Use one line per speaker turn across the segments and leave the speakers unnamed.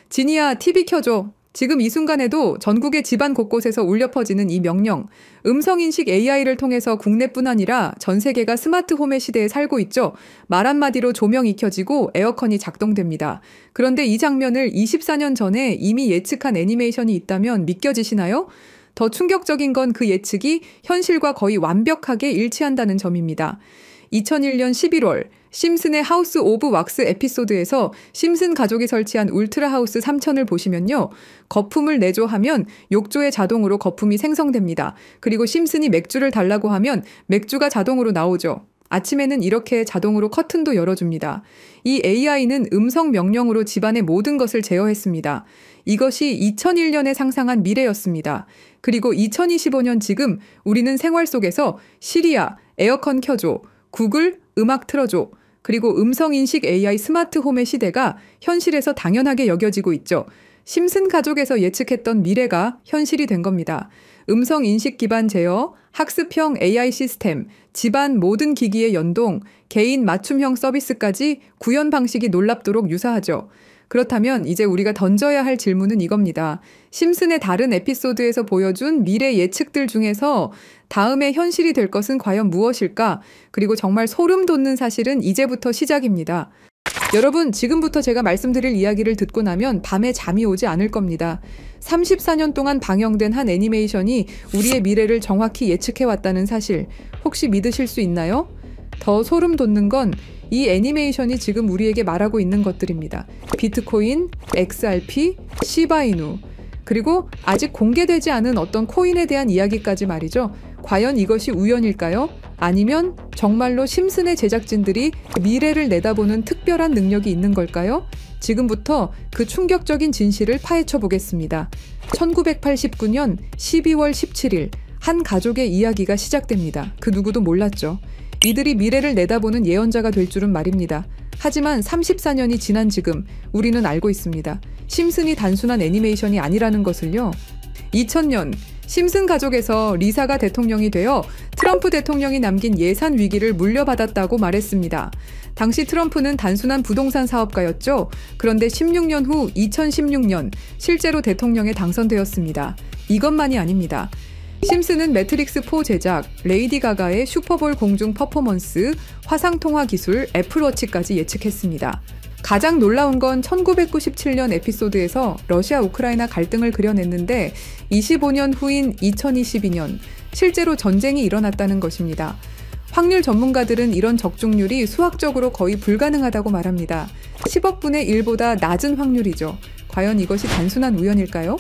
지니야, TV 켜줘. 지금 이 순간에도 전국의 집안 곳곳에서 울려 퍼지는 이 명령. 음성인식 AI를 통해서 국내뿐 아니라 전 세계가 스마트홈의 시대에 살고 있죠. 말 한마디로 조명이 켜지고 에어컨이 작동됩니다. 그런데 이 장면을 24년 전에 이미 예측한 애니메이션이 있다면 믿겨지시나요? 더 충격적인 건 그 예측이 현실과 거의 완벽하게 일치한다는 점입니다. 2001년 11월 심슨의 하우스 오브 왁스 에피소드에서 심슨 가족이 설치한 울트라 하우스 3000을 보시면요. 거품을 내줘 하면 욕조에 자동으로 거품이 생성됩니다. 그리고 심슨이 맥주를 달라고 하면 맥주가 자동으로 나오죠. 아침에는 이렇게 자동으로 커튼도 열어줍니다. 이 AI는 음성 명령으로 집안의 모든 것을 제어했습니다. 이것이 2001년에 상상한 미래였습니다. 그리고 2025년 지금 우리는 생활 속에서 시리야, 에어컨 켜줘, 구글, 음악 틀어줘, 그리고 음성인식 AI 스마트홈의 시대가 현실에서 당연하게 여겨지고 있죠. 심슨 가족에서 예측했던 미래가 현실이 된 겁니다. 음성인식 기반 제어, 학습형 AI 시스템, 집안 모든 기기의 연동, 개인 맞춤형 서비스까지 구현 방식이 놀랍도록 유사하죠. 그렇다면 이제 우리가 던져야 할 질문은 이겁니다. 심슨의 다른 에피소드에서 보여준 미래 예측들 중에서 다음에 현실이 될 것은 과연 무엇일까? 그리고 정말 소름 돋는 사실은 이제부터 시작입니다. 여러분, 지금부터 제가 말씀드릴 이야기를 듣고 나면 밤에 잠이 오지 않을 겁니다. 34년 동안 방영된 한 애니메이션이 우리의 미래를 정확히 예측해왔다는 사실, 혹시 믿으실 수 있나요? 더 소름 돋는 건 이 애니메이션이 지금 우리에게 말하고 있는 것들입니다. 비트코인, XRP, 시바이누, 그리고 아직 공개되지 않은 어떤 코인에 대한 이야기까지 말이죠. 과연 이것이 우연일까요? 아니면 정말로 심슨의 제작진들이 미래를 내다보는 특별한 능력이 있는 걸까요? 지금부터 그 충격적인 진실을 파헤쳐 보겠습니다. 1989년 12월 17일 한 가족의 이야기가 시작됩니다. 그 누구도 몰랐죠. 이들이 미래를 내다보는 예언자가 될 줄은 말입니다. 하지만 34년이 지난 지금 우리는 알고 있습니다. 심슨이 단순한 애니메이션이 아니라는 것을요. 2000년 심슨 가족에서 리사가 대통령이 되어 트럼프 대통령이 남긴 예산 위기를 물려받았다고 말했습니다. 당시 트럼프는 단순한 부동산 사업가였죠. 그런데 16년 후 2016년 실제로 대통령에 당선되었습니다. 이것만이 아닙니다. 심슨은 매트릭스4 제작, 레이디 가가의 슈퍼볼 공중 퍼포먼스, 화상통화 기술, 애플워치까지 예측했습니다. 가장 놀라운 건 1997년 에피소드에서 러시아 우크라이나 갈등을 그려냈는데 25년 후인 2022년 실제로 전쟁이 일어났다는 것입니다. 확률 전문가들은 이런 적중률이 수학적으로 거의 불가능하다고 말합니다. 10억 분의 1보다 낮은 확률이죠. 과연 이것이 단순한 우연일까요?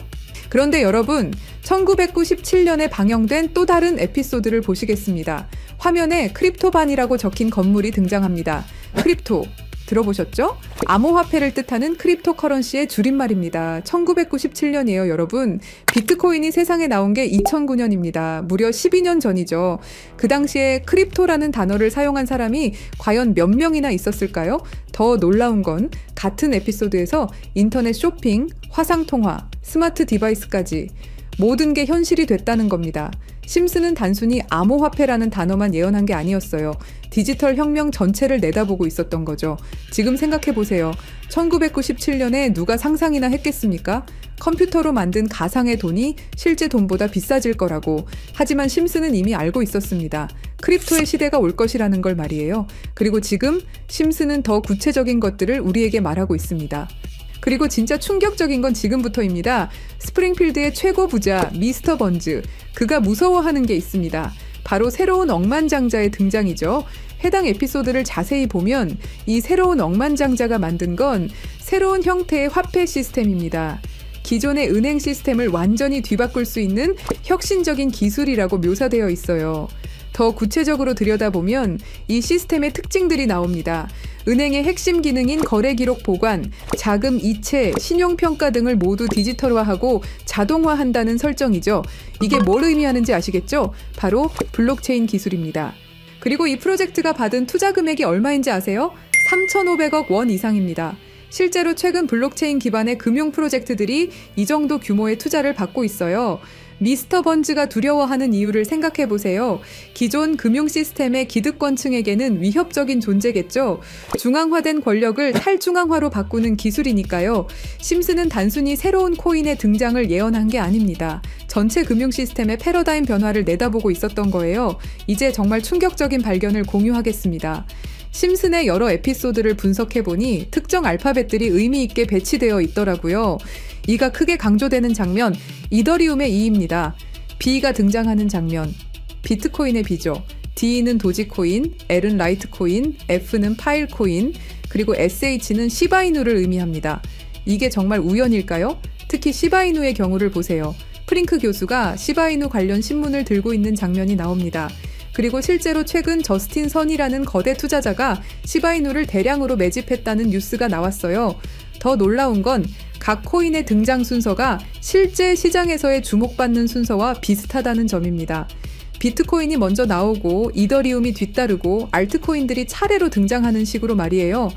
그런데 여러분, 1997년에 방영된 또 다른 에피소드를 보시겠습니다. 화면에 크립토반이라고 적힌 건물이 등장합니다. 크립토, 들어보셨죠? 암호화폐를 뜻하는 크립토커런시의 줄임말입니다. 1997년이에요, 여러분. 비트코인이 세상에 나온 게 2009년입니다. 무려 12년 전이죠. 그 당시에 크립토라는 단어를 사용한 사람이 과연 몇 명이나 있었을까요? 더 놀라운 건 같은 에피소드에서 인터넷 쇼핑, 화상통화, 스마트 디바이스까지 모든 게 현실이 됐다는 겁니다. 심슨은 단순히 암호화폐라는 단어만 예언한 게 아니었어요. 디지털 혁명 전체를 내다보고 있었던 거죠. 지금 생각해보세요. 1997년에 누가 상상이나 했겠습니까? 컴퓨터로 만든 가상의 돈이 실제 돈보다 비싸질 거라고. 하지만 심슨은 이미 알고 있었습니다. 크립토의 시대가 올 것이라는 걸 말이에요. 그리고 지금 심슨은 더 구체적인 것들을 우리에게 말하고 있습니다. 그리고 진짜 충격적인 건 지금부터입니다. 스프링필드의 최고 부자 미스터 번즈, 그가 무서워하는 게 있습니다. 바로 새로운 억만장자의 등장이죠. 해당 에피소드를 자세히 보면 이 새로운 억만장자가 만든 건 새로운 형태의 화폐 시스템입니다. 기존의 은행 시스템을 완전히 뒤바꿀 수 있는 혁신적인 기술이라고 묘사되어 있어요. 더 구체적으로 들여다보면 이 시스템의 특징들이 나옵니다. 은행의 핵심 기능인 거래 기록 보관, 자금 이체, 신용평가 등을 모두 디지털화하고 자동화한다는 설정이죠. 이게 뭘 의미하는지 아시겠죠? 바로 블록체인 기술입니다. 그리고 이 프로젝트가 받은 투자 금액이 얼마인지 아세요? 3,500억 원 이상입니다. 실제로 최근 블록체인 기반의 금융 프로젝트들이 이 정도 규모의 투자를 받고 있어요. 미스터 번즈가 두려워하는 이유를 생각해 보세요. 기존 금융 시스템의 기득권층에게는 위협적인 존재겠죠. 중앙화된 권력을 탈중앙화로 바꾸는 기술이니까요. 심스는 단순히 새로운 코인의 등장을 예언한 게 아닙니다. 전체 금융 시스템의 패러다임 변화를 내다보고 있었던 거예요. 이제 정말 충격적인 발견을 공유하겠습니다. 심슨의 여러 에피소드를 분석해보니 특정 알파벳들이 의미 있게 배치되어 있더라고요. 이가 크게 강조되는 장면, 이더리움의 E입니다. B가 등장하는 장면, 비트코인의 B죠. D는 도지코인, L은 라이트코인, F는 파일코인, 그리고 SH는 시바이누를 의미합니다. 이게 정말 우연일까요? 특히 시바이누의 경우를 보세요. 프링크 교수가 시바이누 관련 신문을 들고 있는 장면이 나옵니다. 그리고 실제로 최근 저스틴 선이라는 거대 투자자가 시바이누를 대량으로 매집했다는 뉴스가 나왔어요. 더 놀라운 건 각 코인의 등장 순서가 실제 시장에서의 주목받는 순서와 비슷하다는 점입니다. 비트코인이 먼저 나오고 이더리움이 뒤따르고 알트코인들이 차례로 등장하는 식으로 말이에요.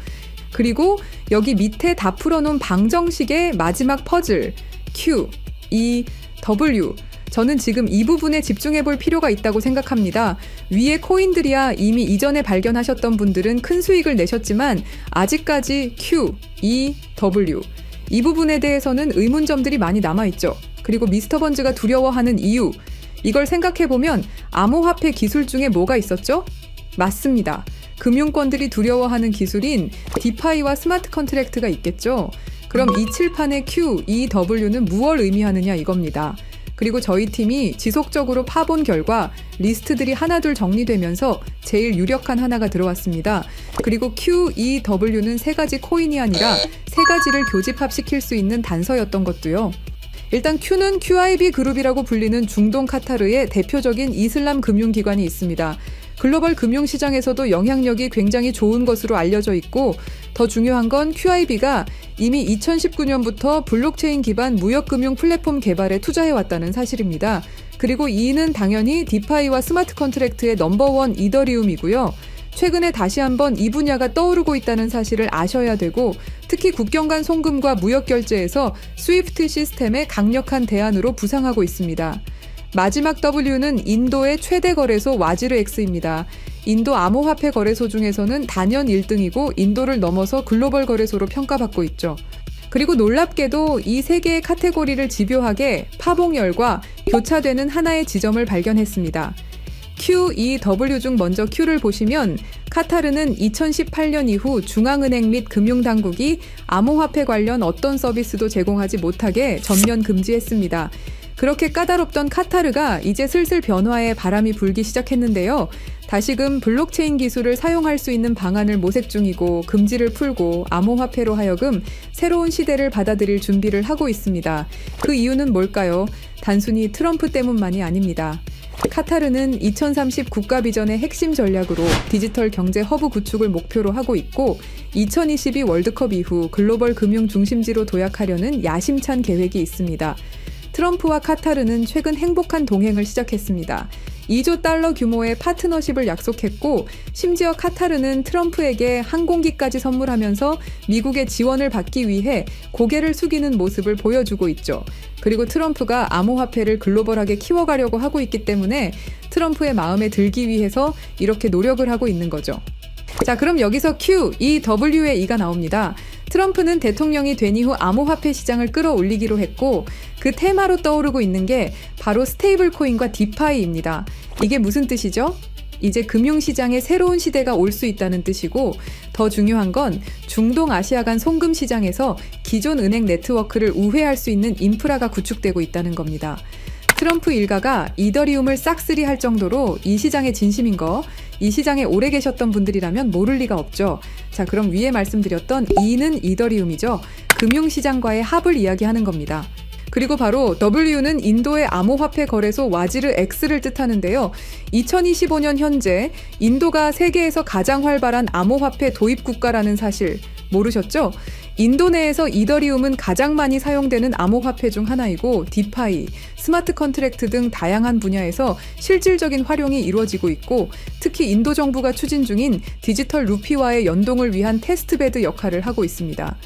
그리고 여기 밑에 다 풀어놓은 방정식의 마지막 퍼즐 Q, E, W. 저는 지금 이 부분에 집중해 볼 필요가 있다고 생각합니다. 위의 코인들이야 이미 이전에 발견하셨던 분들은 큰 수익을 내셨지만 아직까지 Q, E, W. 이 부분에 대해서는 의문점들이 많이 남아있죠. 그리고 미스터 번즈가 두려워하는 이유. 이걸 생각해보면 암호화폐 기술 중에 뭐가 있었죠? 맞습니다. 금융권들이 두려워하는 기술인 디파이와 스마트 컨트랙트가 있겠죠. 그럼 이 칠판의 Q, E, W는 무엇을 의미하느냐 이겁니다. 그리고 저희 팀이 지속적으로 파본 결과 리스트들이 하나둘 정리되면서 제일 유력한 하나가 들어왔습니다. 그리고 Q, E, W는 세 가지 코인이 아니라 세 가지를 교집합시킬 수 있는 단서였던 것도요. 일단 Q는 QIB 그룹이라고 불리는 중동 카타르의 대표적인 이슬람 금융기관이 있습니다. 글로벌 금융시장에서도 영향력이 굉장히 좋은 것으로 알려져 있고 더 중요한 건 QIB가 이미 2019년부터 블록체인 기반 무역금융 플랫폼 개발에 투자해왔다는 사실입니다. 그리고 E는 당연히 디파이와 스마트 컨트랙트의 넘버원 이더리움이고요. 최근에 다시 한번 이 분야가 떠오르고 있다는 사실을 아셔야 되고 특히 국경 간 송금과 무역 결제에서 스위프트 시스템의 강력한 대안으로 부상하고 있습니다. 마지막 W는 인도의 최대 거래소 와지르X입니다. 인도 암호화폐 거래소 중에서는 단연 1등이고 인도를 넘어서 글로벌 거래소로 평가받고 있죠. 그리고 놀랍게도 이 세 개의 카테고리를 집요하게 파봉열과 교차되는 하나의 지점을 발견했습니다. Q, E, W 중 먼저 Q를 보시면 카타르는 2018년 이후 중앙은행 및 금융당국이 암호화폐 관련 어떤 서비스도 제공하지 못하게 전면 금지했습니다. 그렇게 까다롭던 카타르가 이제 슬슬 변화의 바람이 불기 시작했는데요. 다시금 블록체인 기술을 사용할 수 있는 방안을 모색 중이고 금지를 풀고 암호화폐로 하여금 새로운 시대를 받아들일 준비를 하고 있습니다. 그 이유는 뭘까요? 단순히 트럼프 때문만이 아닙니다. 카타르는 2030 국가 비전의 핵심 전략으로 디지털 경제 허브 구축을 목표로 하고 있고 2022 월드컵 이후 글로벌 금융 중심지로 도약하려는 야심찬 계획이 있습니다. 트럼프와 카타르는 최근 행복한 동행을 시작했습니다. 2조 달러 규모의 파트너십을 약속했고 심지어 카타르는 트럼프에게 항공기까지 선물하면서 미국의 지원을 받기 위해 고개를 숙이는 모습을 보여주고 있죠. 그리고 트럼프가 암호화폐를 글로벌하게 키워가려고 하고 있기 때문에 트럼프의 마음에 들기 위해서 이렇게 노력을 하고 있는 거죠. 자, 그럼 여기서 Q, E, W의 E가 나옵니다. 트럼프는 대통령이 된 이후 암호화폐 시장을 끌어올리기로 했고 그 테마로 떠오르고 있는 게 바로 스테이블 코인과 디파이입니다. 이게 무슨 뜻이죠? 이제 금융시장에 새로운 시대가 올 수 있다는 뜻이고 더 중요한 건 중동 아시아 간 송금 시장에서 기존 은행 네트워크를 우회할 수 있는 인프라가 구축되고 있다는 겁니다. 트럼프 일가가 이더리움을 싹쓸이 할 정도로 이 시장의 진심인 거, 이 시장에 오래 계셨던 분들이라면 모를 리가 없죠. 자, 그럼 위에 말씀드렸던 E는 이더리움이죠. 금융시장과의 합을 이야기하는 겁니다. 그리고 바로 W는 인도의 암호화폐 거래소 와지르 X를 뜻하는데요. 2025년 현재 인도가 세계에서 가장 활발한 암호화폐 도입 국가라는 사실 모르셨죠? 인도 내에서 이더리움은 가장 많이 사용되는 암호화폐 중 하나이고 디파이, 스마트 컨트랙트 등 다양한 분야에서 실질적인 활용이 이루어지고 있고 특히 인도 정부가 추진 중인 디지털 루피와의 연동을 위한 테스트베드 역할을 하고 있습니다.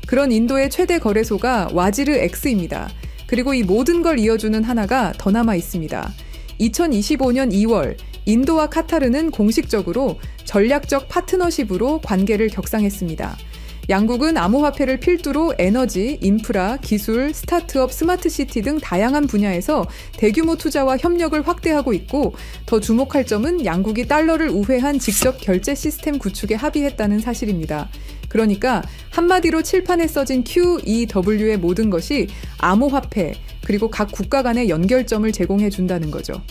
그런 인도의 최대 거래소가 와지르 X입니다. 그리고 이 모든 걸 이어주는 하나가 더 남아 있습니다. 2025년 2월 인도와 카타르는 공식적으로 전략적 파트너십으로 관계를 격상했습니다. 양국은 암호화폐를 필두로 에너지, 인프라, 기술, 스타트업, 스마트시티 등 다양한 분야에서 대규모 투자와 협력을 확대하고 있고, 더 주목할 점은 양국이 달러를 우회한 직접 결제 시스템 구축에 합의했다는 사실입니다. 그러니까 한마디로 칠판에 써진 QEW의 모든 것이 암호화폐, 그리고 각 국가 간의 연결점을 제공해 준다는 거죠.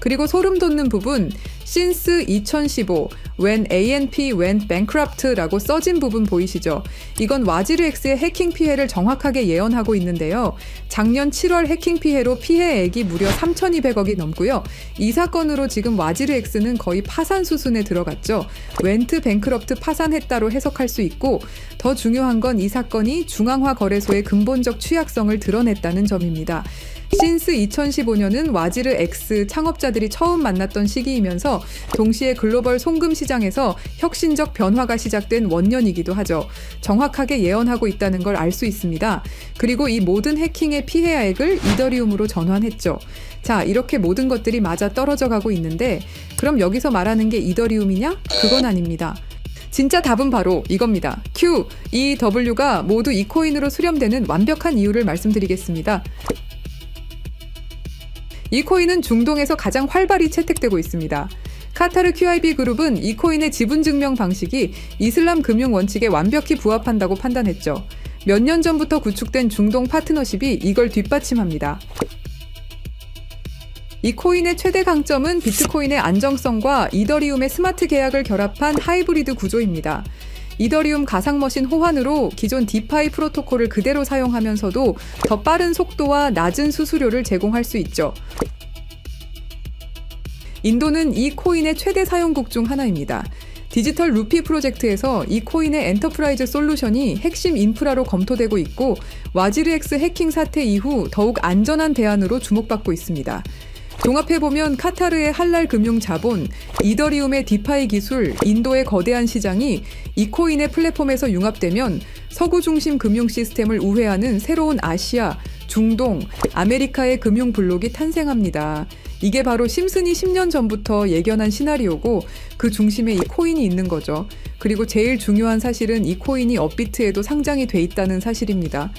그리고 소름 돋는 부분, since 2015, when ANP went bankrupt라고 써진 부분 보이시죠? 이건 와지르 X의 해킹 피해를 정확하게 예언하고 있는데요. 작년 7월 해킹 피해로 피해액이 무려 3,200억이 넘고요. 이 사건으로 지금 와지르 X는 거의 파산 수순에 들어갔죠. went bankrupt 파산했다로 해석할 수 있고, 더 중요한 건 이 사건이 중앙화 거래소의 근본적 취약성을 드러냈다는 점입니다. since 2015년은 와지르 X 창업자들이 처음 만났던 시기이면서 동시에 글로벌 송금 시장에서 혁신적 변화가 시작된 원년이기도 하죠. 정확하게 예언하고 있다는 걸 알 수 있습니다. 그리고 이 모든 해킹의 피해액을 이더리움으로 전환했죠. 자, 이렇게 모든 것들이 맞아 떨어져 가고 있는데, 그럼 여기서 말하는 게 이더리움이냐? 그건 아닙니다. 진짜 답은 바로 이겁니다. QEW가 모두 이 코인으로 수렴되는 완벽한 이유를 말씀드리겠습니다. 이 코인은 중동에서 가장 활발히 채택되고 있습니다. 카타르 QIB 그룹은 이 코인의 지분 증명 방식이 이슬람 금융 원칙에 완벽히 부합한다고 판단했죠. 몇 년 전부터 구축된 중동 파트너십이 이걸 뒷받침합니다. 이 코인의 최대 강점은 비트코인의 안정성과 이더리움의 스마트 계약을 결합한 하이브리드 구조입니다. 이더리움 가상머신 호환으로 기존 디파이 프로토콜을 그대로 사용하면서도 더 빠른 속도와 낮은 수수료를 제공할 수 있죠. 인도는 이 코인의 최대 사용국 중 하나입니다. 디지털 루피 프로젝트에서 이 코인의 엔터프라이즈 솔루션이 핵심 인프라로 검토되고 있고, 와지르 X 해킹 사태 이후 더욱 안전한 대안으로 주목받고 있습니다. 종합해보면 카타르의 할랄 금융 자본, 이더리움의 디파이 기술, 인도의 거대한 시장이 이 코인의 플랫폼에서 융합되면 서구 중심 금융 시스템을 우회하는 새로운 아시아, 중동, 아메리카의 금융 블록이 탄생합니다. 이게 바로 심슨이 10년 전부터 예견한 시나리오고, 그 중심에 이 코인이 있는 거죠. 그리고 제일 중요한 사실은 이 코인이 업비트에도 상장이 돼 있다는 사실입니다.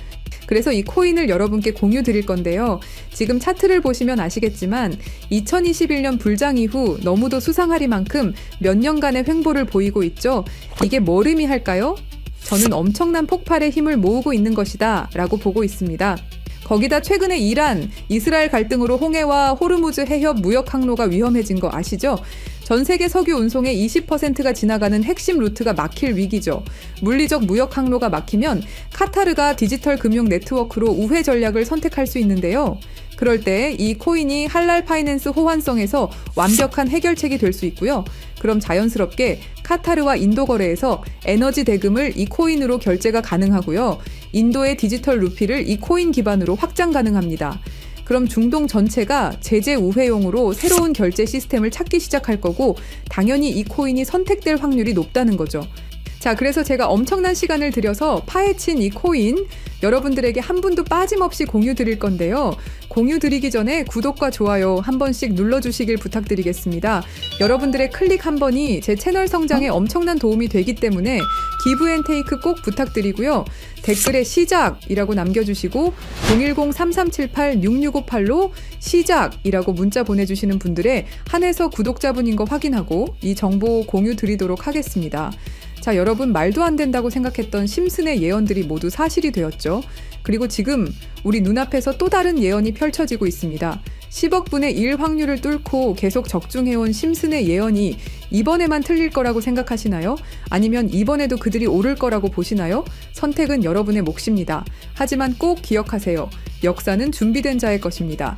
그래서 이 코인을 여러분께 공유 드릴 건데요. 지금 차트를 보시면 아시겠지만 2021년 불장 이후 너무도 수상하리만큼 몇 년간의 횡보를 보이고 있죠. 이게 뭘 의미할까요? 저는 엄청난 폭발의 힘을 모으고 있는 것이다 라고 보고 있습니다. 거기다 최근에 이란, 이스라엘 갈등으로 홍해와 호르무즈 해협 무역 항로가 위험해진 거 아시죠? 전 세계 석유 운송의 20%가 지나가는 핵심 루트가 막힐 위기죠. 물리적 무역 항로가 막히면 카타르가 디지털 금융 네트워크로 우회 전략을 선택할 수 있는데요. 그럴 때 이 코인이 할랄 파이낸스 호환성에서 완벽한 해결책이 될 수 있고요. 그럼 자연스럽게 카타르와 인도 거래에서 에너지 대금을 이 코인으로 결제가 가능하고요. 인도의 디지털 루피를 이 코인 기반으로 확장 가능합니다. 그럼 중동 전체가 제재 우회용으로 새로운 결제 시스템을 찾기 시작할 거고, 당연히 이 코인이 선택될 확률이 높다는 거죠. 자, 그래서 제가 엄청난 시간을 들여서 파헤친 이 코인, 여러분들에게 한 분도 빠짐없이 공유 드릴 건데요. 공유 드리기 전에 구독과 좋아요 한 번씩 눌러주시길 부탁드리겠습니다. 여러분들의 클릭 한 번이 제 채널 성장에 엄청난 도움이 되기 때문에 기브앤테이크 꼭 부탁드리고요. 댓글에 시작이라고 남겨주시고 010-3378-6658로 시작이라고 문자 보내주시는 분들의 한해서 구독자분인 거 확인하고 이 정보 공유 드리도록 하겠습니다. 자, 여러분, 말도 안 된다고 생각했던 심슨의 예언들이 모두 사실이 되었죠. 그리고 지금 우리 눈앞에서 또 다른 예언이 펼쳐지고 있습니다. 10억 분의 1 확률을 뚫고 계속 적중해온 심슨의 예언이 이번에만 틀릴 거라고 생각하시나요? 아니면 이번에도 그들이 오를 거라고 보시나요? 선택은 여러분의 몫입니다. 하지만 꼭 기억하세요. 역사는 준비된 자의 것입니다.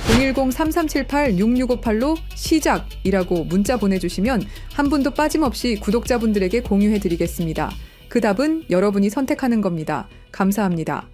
010-3378-6658로 시작이라고 문자 보내주시면 한 분도 빠짐없이 구독자분들에게 공유해드리겠습니다. 그 답은 여러분이 선택하는 겁니다. 감사합니다.